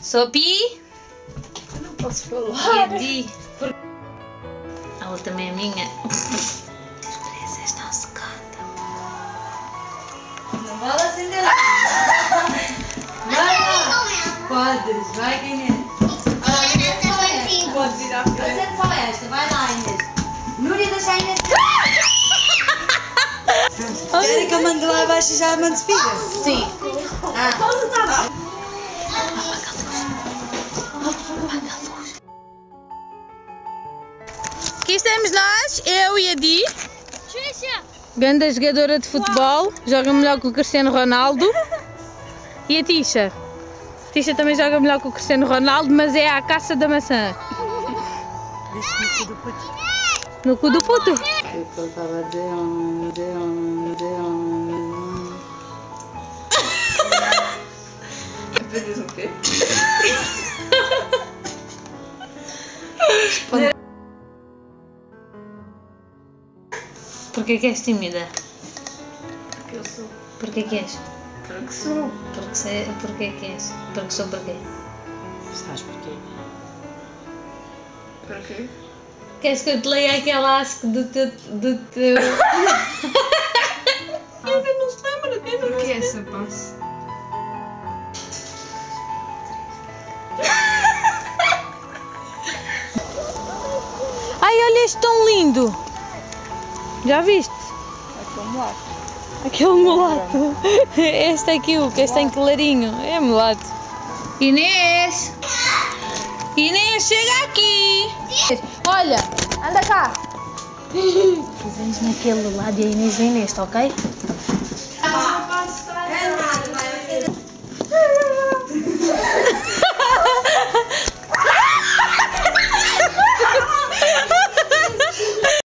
Sopi. Eu não posso falar. Yedi. Ela também é minha. As presas não se contam. Não vale acender lá. Vai lá. Podes, vai Inês. Podes ir à frente. Acende só esta, vai lá Inês. Núria, deixa a Inês. Querem que eu mande lá abaixo e já mando filha? Sim. Aqui estamos nós, eu e a Di. Grande jogadora de futebol, joga melhor que o Cristiano Ronaldo. E a Tisha. A Tisha também joga melhor que o Cristiano Ronaldo, mas é à caça da maçã. No cu do puto. Eu estava Aprendes o quê? Porquê que és tímida? Porque eu sou. Porquê que és? Porque sou. Porquê que és? Porque sou porquê? Sabes porquê? Porquê? Queres que eu te leia aquela asco do teu... Ainda não se lembra, Porquê essa passe? Ai, olha este tão lindo! Já viste? Aquele mulato. Aquele mulato. Este aqui, o que este tem clarinho. É mulato. Inês! Inês, chega aqui! Olha, anda cá! Tu vens naquele lado e a Inês vem neste, ok?